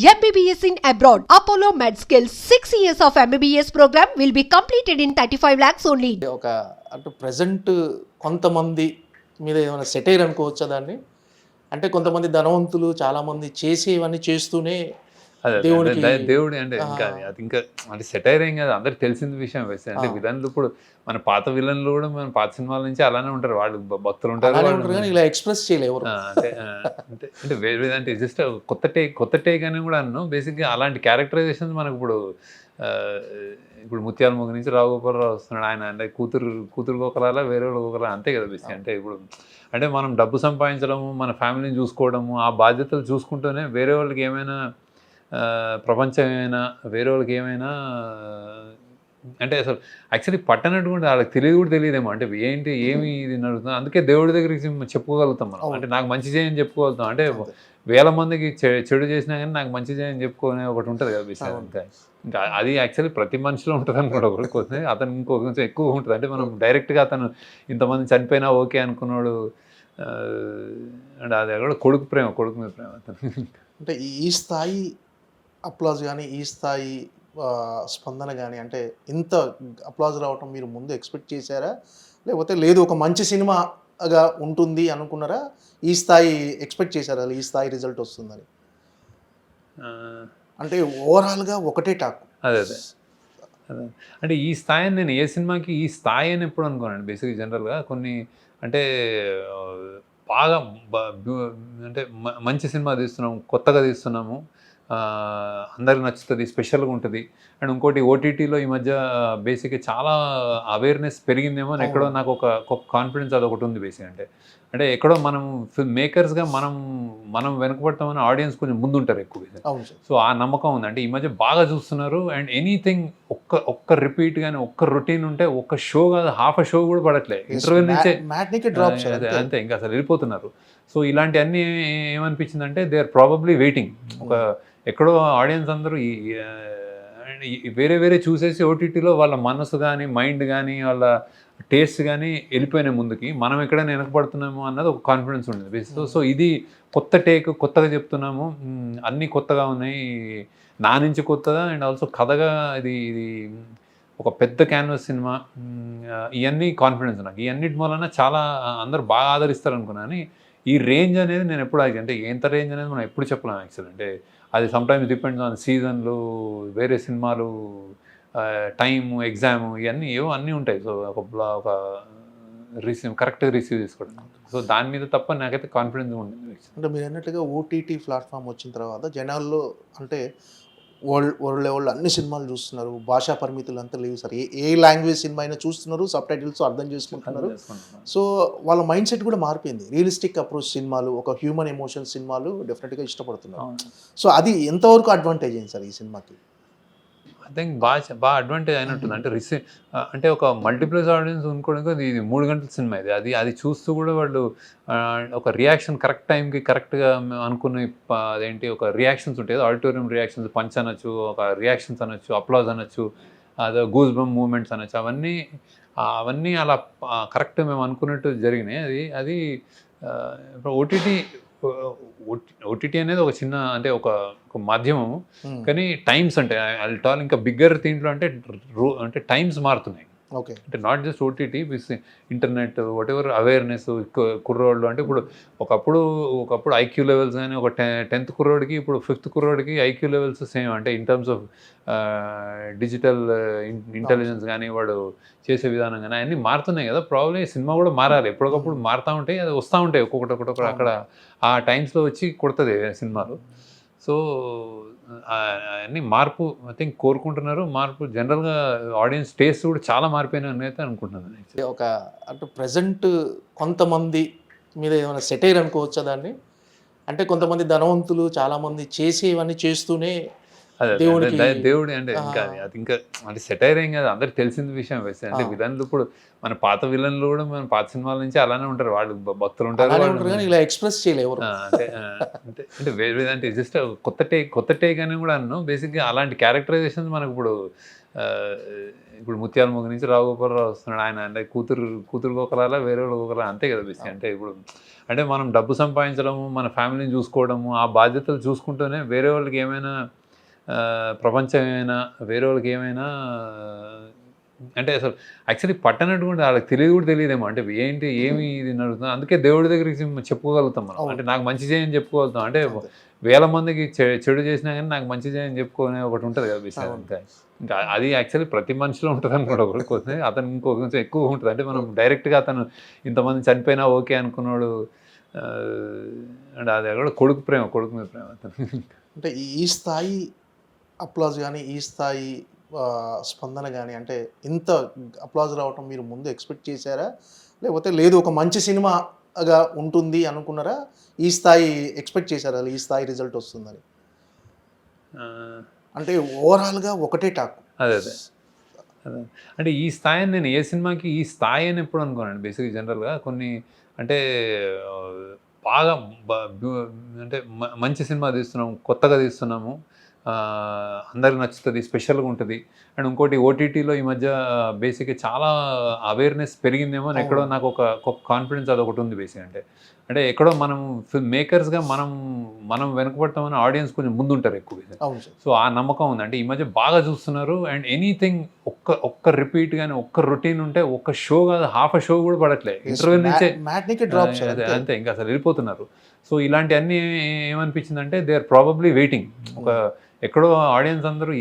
MBBS in abroad. Apollo MedSkill 6 years of MBBS program will be completed in 35 lakhs only. ఒక అటు present కొంతమంది మీద ఏమైనా satire అనుకోవచ్చా దాన్ని? అంటే కొంతమంది ధనవంతులు చాలామంది చేసేవన్నీ చేస్తూనే దేవుడికి దేవుడి అంటే ఇంకా అది ఇంకా అంటే సెటైర్ ఏం కాదు, అందరికి తెలిసిన విషయం వేస్తే అంటే విలన్లు ఇప్పుడు మన పాత విలన్లు కూడా మన పాత సినిమాల నుంచి అలానే ఉంటారు, వాళ్ళు భక్తులు ఉంటారు కానీ ఇలా ఎక్స్ప్రెస్ చేయలేరు. అంటే అంటే అంటే వేరే అంటే జస్ట్ కొత్త టేక్ అని కూడా అన్నాను. బేసిక్గా అలాంటి క్యారెక్టరైజేషన్స్ మనకు ఇప్పుడు ముత్యాల మొగ్గ నుంచి రావుగోపాలరావు వస్తున్నాడు, ఆయన అంటే కూతురు ఒకరాలా వేరే వాళ్ళు ఒకరా అంతే కదా బేసిక్. అంటే ఇప్పుడు అంటే మనం డబ్బు సంపాదించడము, మన ఫ్యామిలీని చూసుకోవడము, ఆ బాధ్యతలు చూసుకుంటూనే వేరే వాళ్ళకి ఏమైనా ప్రపంచం ఏమైనా వేరే వాళ్ళకి ఏమైనా అంటే అసలు యాక్చువల్లీ పట్టనట్టు కూడా వాళ్ళకి కూడా తెలియదేమో, అంటే ఏంటి ఏమి ఇది నడుస్తుంది. అందుకే దేవుడి దగ్గరికి చెప్పుకోగలుగుతాం మనం, అంటే నాకు మంచి చేయని చెప్పుకోగలుగుతాం. అంటే వేల మందికి చెడు చేసినా కానీ నాకు మంచి చేయని చెప్పుకునే ఒకటి ఉంటుంది కదా విషయం. ఇంకా అది యాక్చువల్లీ ప్రతి మనిషిలో ఉంటుంది అనుకోండి, ఒకరికి వస్తుంది అతను ఇంకొంచెం ఎక్కువ ఉంటుంది. అంటే మనం డైరెక్ట్గా అతను ఇంతమంది చనిపోయినా ఓకే అనుకున్నాడు అంటే అది కూడా కొడుకు మీద ప్రేమ అతను. అంటే ఈ స్థాయి అప్లాజ్ కానీ ఈ స్థాయి స్పందన కానీ అంటే ఇంత అప్లాజ్ రావటం మీరు ముందు ఎక్స్పెక్ట్ చేశారా, లేకపోతే లేదు ఒక మంచి సినిమాగా ఉంటుంది అనుకున్నారా? ఈ స్థాయి ఎక్స్పెక్ట్ చేశారా ఈ స్థాయి రిజల్ట్ వస్తుందని? అంటే ఓవరాల్గా ఒకటే టాక్. అదే అంటే ఈ స్థాయిని నేను ఏ సినిమాకి ఈ స్థాయి అని ఎప్పుడు అనుకోనండి. బేసిక్గా జనరల్గా కొన్ని అంటే బాగా అంటే మంచి సినిమా తీస్తున్నాము, కొత్తగా తీస్తున్నాము, అందరికి నచ్చుతుంది, స్పెషల్గా ఉంటుంది. అండ్ ఇంకోటి ఓటీటీలో ఈ మధ్య బేసిక్గా చాలా అవేర్నెస్ పెరిగిందేమో అని ఎక్కడో నాకు ఒక కాన్ఫిడెన్స్ అదొకటి ఉంది బేసిక్. అంటే ఎక్కడో మనం ఫిల్మ్ మేకర్స్గా మనం వెనుకబడతామని ఆడియన్స్ కొంచెం ముందుంటారు ఎక్కువ. సో ఆ నమ్మకం ఉంది. అంటే ఈ మధ్య బాగా చూస్తున్నారు. అండ్ ఎనీథింగ్ ఒక్క రిపీట్ కానీ ఒక్క రొటీన్ ఉంటే ఒక్క షో కాదు, హాఫ్ షో కూడా పడట్లేదు, ఇంటర్వ్యూ నుంచే అంతే ఇంకా అసలు వెళ్ళిపోతున్నారు. సో ఇలాంటివన్నీ ఏమనిపించిందంటే దే ఆర్ ప్రాబబ్లీ వెయిటింగ్. ఒక ఎక్కడో ఆడియన్స్ అందరూ వేరే చూసేసి ఓటీటీలో వాళ్ళ మనసు కానీ మైండ్ కానీ వాళ్ళ టేస్ట్ కానీ వెళ్ళిపోయినాయి ముందుకి, మనం ఎక్కడైనా వెనకబడుతున్నాము అన్నది ఒక కాన్ఫిడెన్స్ ఉండేది. సో ఇది కొత్త టేక్, కొత్తగా చెప్తున్నాము, అన్నీ కొత్తగా ఉన్నాయి, నా నుంచి కొత్తగా అండ్ ఆల్సో కథగా ఇది ఒక పెద్ద క్యాన్వాస్ సినిమా, ఇవన్నీ కాన్ఫిడెన్స్ నాకు. ఇవన్నిటి వలన చాలా అందరూ బాగా ఆదరిస్తారు అనుకున్నాను. ఈ రేంజ్ అనేది నేను ఎప్పుడు అంటే ఎంత రేంజ్ అనేది మనం ఎప్పుడు చెప్పలేము యాక్చువల్. అంటే అది సమ్టైమ్స్ డిపెండ్స్ ఆన్ సీజన్లు, వేరే సినిమాలు, టైము, ఎగ్జామ్, ఇవన్నీ అన్నీ ఉంటాయి. సో ఒక కరెక్ట్గా రిసీవ్ చేసుకోవడం. సో దాని మీద తప్ప నాకైతే కాన్ఫిడెన్స్ ఉండదు. అంటే మీరు అన్నట్టుగా ఓటీటీ ప్లాట్ఫామ్ వచ్చిన తర్వాత జనాల్లో అంటే వరల్డ్ లెవెల్లో అన్ని సినిమాలు చూస్తున్నారు, భాషా పరిమితులు అంతా లేవు సార్, ఏ లాంగ్వేజ్ సినిమా అయినా చూస్తున్నారు, సబ్ టైటిల్స్ అర్థం చేసుకుంటున్నారు. సో వాళ్ళ మైండ్ సెట్ కూడా మారిపోయింది. రియలిస్టిక్ అప్రోచ్ సినిమాలు, ఒక హ్యూమన్ ఎమోషన్ సినిమాలు డెఫినెట్గా ఇష్టపడుతున్నారు. సో అది ఎంతవరకు అడ్వాంటేజ్ అయింది సార్ ఈ సినిమాకి? ఐ థింక్ బాగా అడ్వాంటేజ్ అయినట్టుంది. అంటే అంటే ఒక మల్టీప్లెక్స్ ఆడియన్స్ అనుకోవడానికి ఇది 3 గంటల సినిమా ఇది. అది చూస్తూ కూడా వాళ్ళు ఒక రియాక్షన్ కరెక్ట్ టైంకి కరెక్ట్గా అనుకునే అదేంటి ఒక రియాక్షన్స్ ఉంటాయి, ఆడిటోరియం రియాక్షన్స్, పంచ్ అనొచ్చు, ఒక రియాక్షన్స్ అనొచ్చు, అప్లాజ్ అనొచ్చు, అదే గూస్ బంప్ మూమెంట్స్ అనొచ్చు, అవన్నీ అలా కరెక్ట్ మేము అనుకున్నట్టు జరిగినాయి. అది ఓటీటీ అనేది ఒక చిన్న అంటే ఒక మాధ్యమం, కానీ టైమ్స్ అంటే అల్టాల్ ఇంకా బిగ్గర్ దీంట్లో అంటే టైమ్స్ మారుతున్నాయి. ఓకే, అంటే not just OTT, internet, what ever awareness కుర్రోళ్ళు. అంటే ఒకప్పుడు ఐక్యూ లెవెల్స్ కానీ ఒక 10th కుర్రోడికి ఇప్పుడు 5th కుర్రోడికి ఐక్యూ లెవెల్స్ సేమ్. అంటే in terms of digital intelligence కానీ వాడు చేసే విధానం కానీ అన్నీ మారుతున్నాయి కదా. ప్రాబ్లీ సినిమా కూడా మారాలి, ఎప్పటికప్పుడు మారుతూ ఉంటాయి, అది వస్తూ ఉంటాయి ఒక్కొక్కటి అక్కడ ఆ టైమ్స్లో వచ్చి కొడుతుంది సినిమాలు. సో అన్నీ మార్పు ఐ థింక్ కోరుకుంటున్నారు. మార్పు జనరల్గా ఆడియన్స్ టేస్ట్ కూడా చాలా మారిపోయినాయి అయితే అనుకుంటున్నాను. ఒక అంటే ప్రజెంట్ కొంతమంది మీద ఏమైనా సెటైర్ అనుకోవచ్చా దాన్ని? అంటే కొంతమంది ధనవంతులు చాలామంది చేసేవన్నీ చేస్తూనే అదే అదే. అంటే దేవుడికి దేవుడి అంటే ఆ, ఇంకా అది ఇంకా అంటే సెటైర్ ఏం కాదు, అందరికి తెలిసిన విషయం వేస్తే అంటే ఆ, విలన్లు ఇప్పుడు మన పాత విలన్లు కూడా మన పాత సినిమాల నుంచి అలానే ఉంటారు, వాళ్ళు భక్తులు ఉంటారు అలానే వాళ్ళు ఉంటారు కానీ ఇలా ఎక్స్ప్రెస్ చేయలే ఎవరు. అంటే అంటే అంటే వేరే వేరే అంటే జస్ట్ కొత్త టేక్ అని కూడా అన్నాను బేసిక్గా. అలాంటి క్యారెక్టరైజేషన్స్ మనకు ఇప్పుడు ఆ, ఇప్పుడు ముత్యాల ముగ్గు నుంచి రావు గోపాలరావు వస్తున్నాడు, ఆయన అంటే కూతురు ఒకలాగా వేరే వాళ్ళు ఒకలా అంతే కదా బేసిక్. అంటే ఇప్పుడు అంటే మనం డబ్బు సంపాదించడము, మన ఫ్యామిలీని చూసుకోవడము, ఆ బాధ్యతలు చూసుకుంటూనే వేరే వాళ్ళకి ఏమైనా ప్రపంచం ఏమైనా వేరే వాళ్ళకి ఏమైనా అంటే అసలు యాక్చువల్లీ పట్టనట్టు కూడా వాళ్ళకి తెలియదు కూడా తెలియదేమో, అంటే ఏంటి ఏమి ఇది నడుస్తుంది. అందుకే దేవుడి దగ్గరికి చెప్పుకోగలుగుతాం మనం, అంటే నాకు మంచి చేయని చెప్పుకోగలుగుతాం. అంటే అంతే. వేల మందికి చెడు చేసినా కానీ నాకు మంచి చేయని చెప్పుకునే ఒకటి ఉంటుంది కదా విషయం. అంతే ఇంకా అది యాక్చువల్లీ ప్రతి మనిషిలో ఉంటుంది అనుకోండి, ఒకరికి అతను ఇంకో కొంచెం ఎక్కువ ఉంటుంది. అంటే మనం డైరెక్ట్గా అతను ఇంతమంది చనిపోయినా ఓకే అనుకున్నాడు అంటే అది కూడా కొడుకు మీద ప్రేమ అతను. అంటే ఈ స్థాయి అప్లాజ్ కానీ ఈ స్థాయి స్పందన కానీ అంటే ఇంత అప్లాజ్ రావటం మీరు ముందు ఎక్స్పెక్ట్ చేశారా, లేకపోతే లేదు ఒక మంచి సినిమాగా ఉంటుంది అనుకున్నారా, ఈ స్థాయి ఎక్స్పెక్ట్ చేశారా ఈ స్థాయి రిజల్ట్ వస్తుందని? ఆ, అంటే ఓవరాల్గా ఒకటే టాక్. అదే అదే అదే. అంటే ఈ స్థాయిని నేను ఏ సినిమాకి ఈ స్థాయి అని ఎప్పుడు అనుకోనండి బేసిక్గా. జనరల్గా కొన్ని అంటే ఆ, బాగా అంటే మంచి సినిమా తీస్తున్నాము, కొత్తగా తీస్తున్నాము, అందరికి నచ్చుతుంది, స్పెషల్గా ఉంటుంది. అండ్ ఇంకోటి ఓటీటీలో ఈ మధ్య బేసిక్గా చాలా అవేర్నెస్ పెరిగిందేమో అని ఎక్కడో నాకు ఒక కాన్ఫిడెన్స్ అదొకటి ఉంది బేసిక్. అంటే ఎక్కడో మనం ఫిల్మ్ మేకర్స్గా మనం వెనుకబడతామని ఆడియన్స్ కొంచెం ముందుంటారు ఎక్కువ. అవును సార్. సో ఆ నమ్మకం ఉంది, అంటే ఈ మధ్య బాగా చూస్తున్నారు. అండ్ ఎనీథింగ్ ఒక్క రిపీట్ కానీ ఒక్క రొటీన్ ఉంటే ఒక్క షో కాదు, హాఫ్ షో కూడా పడట్లేదు, ఇంటర్వ్యూ నుంచే అంతే ఇంకా అసలు వెళ్ళిపోతున్నారు. సో ఇలాంటివన్నీ ఏమనిపించిందంటే దే ఆర్ ప్రాబబ్లీ వెయిటింగ్ ఒక ఎక్కడో ఆడియన్స్ అందరూ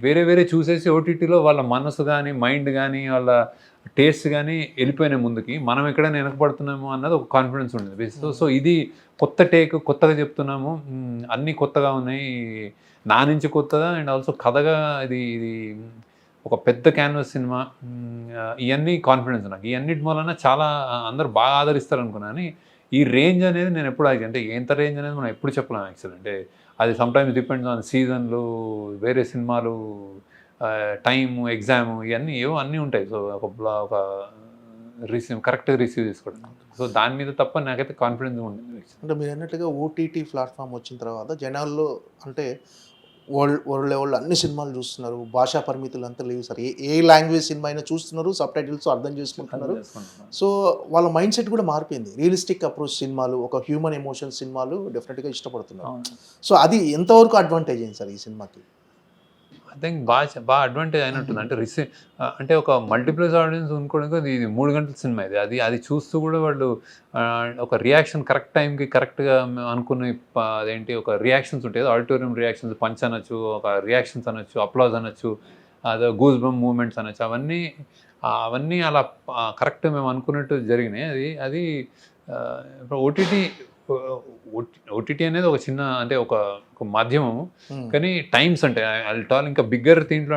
వేరే చూసేసి ఓటీటీలో వాళ్ళ మనసు కానీ మైండ్ కానీ వాళ్ళ టేస్ట్ కానీ వెళ్ళిపోయినాయి ముందుకి, మనం ఎక్కడైనా వెనకబడుతున్నాము అన్నది ఒక కాన్ఫిడెన్స్ ఉండేది. సో ఇది కొత్త టేక్, కొత్తగా చెప్తున్నాము, అన్నీ కొత్తగా ఉన్నాయి, నా నుంచి కొత్తగా అండ్ ఆల్సో కథగా ఇది ఒక పెద్ద క్యాన్వాస్ సినిమా, ఇవన్నీ కాన్ఫిడెన్స్ నాకు. ఈ అన్నిటి మూలన చాలా అందరూ బాగా ఆదరిస్తారు అనుకున్నాను. కానీ ఈ రేంజ్ అనేది నేను ఎప్పుడు అంటే ఎంత రేంజ్ అనేది మనం ఎప్పుడు చెప్పలేము యాక్చువల్. అంటే అది సమ్టైమ్స్ డిపెండ్స్ ఆన్ సీజన్లు, వేరే సినిమాలు, టైము, ఎగ్జాము, ఇవన్నీ ఏవో అన్నీ ఉంటాయి. సో ఒక కరెక్ట్గా రిసీవ్ చేసుకోవడం, సో దాని మీద తప్ప నాకైతే కాన్ఫిడెన్స్ ఉండింది. అంటే మీరు అన్నట్టుగా ఓటీటీ ప్లాట్ఫామ్ వచ్చిన తర్వాత జనాల్లో అంటే వరల్డ్ లెవెల్లో అన్ని సినిమాలు చూస్తున్నారు, భాషా పరిమితులు అంతా లేవు సార్, ఏ లాంగ్వేజ్ సినిమా అయినా చూస్తున్నారు, సబ్ టైటిల్స్ అర్థం చేసుకుంటున్నారు. సో వాళ్ళ మైండ్ సెట్ కూడా మారిపోయింది, రియలిస్టిక్ అప్రోచ్ సినిమాలు, ఒక హ్యూమన్ ఎమోషన్ సినిమాలు డెఫినెట్గా ఇష్టపడుతున్నారు. సో అది ఎంతవరకు అడ్వాంటేజ్ అయింది సార్ ఈ సినిమాకి? ఐ థింక్ బాగా అడ్వాంటేజ్ అయినట్టుంది. అంటే అంటే ఒక మల్టీప్లెక్స్ ఆడియన్స్ అనుకోవడానికి ఇది 3 గంటల సినిమా, అది చూస్తూ కూడా వాళ్ళు ఒక రియాక్షన్ కరెక్ట్ టైంకి కరెక్ట్గా అనుకునే అదేంటి ఒక రియాక్షన్స్ ఉంటాయి, ఆడిటోరియం రియాక్షన్స్, పంచ్ అనొచ్చు, ఒక రియాక్షన్స్ అనొచ్చు, అప్లాజ్ అనొచ్చు, అదే గూస్ బంప్ మూమెంట్స్ అనొచ్చు, అవన్నీ అలా కరెక్ట్ మేము అనుకున్నట్టు జరిగినాయి. అది ఓటీటీ అనేది ఒక చిన్న అంటే ఒక మాధ్యమము, కానీ టైమ్స్ అంటే అల్టాల్ ఇంకా బిగ్గర్ దీంట్లో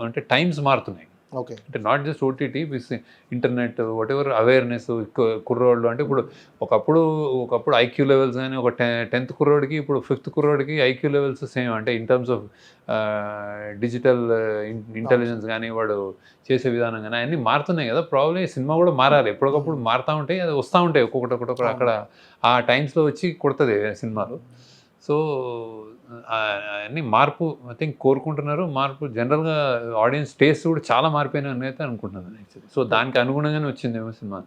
అంటే టైమ్స్ మారుతున్నాయి. ఓకే, అంటే not just OTT with internet what ever awareness కుర్రోళ్ళు. అంటే ఒకప్పుడు ఐక్యూ లెవెల్స్ కానీ ఒక 10th కుర్రోడికి ఇప్పుడు 5th కుర్రోడికి ఐక్యూ లెవెల్స్ సేమ్, అంటే in terms of digital intelligence కానీ వాడు చేసే విధానం కానీ అన్నీ మారుతున్నాయి కదా. ప్రాబ్లీ సినిమా కూడా మారాలి, ఎప్పటికప్పుడు మారుతూ ఉంటాయి, అది వస్తూ ఉంటాయి ఒక్కొక్కటి అక్కడ ఆ టైమ్స్లో వచ్చి కొడుతుంది సినిమాలు. సో అన్నీ మార్పు ఐ థింక్ కోరుకుంటున్నారు. మార్పు జనరల్గా ఆడియన్స్ టేస్ట్ కూడా చాలా మారిపోయినాయి అని అయితే అనుకుంటున్నాను యాక్చువల్లీ. సో దానికి అనుగుణంగానే వచ్చిందేమో సినిమా.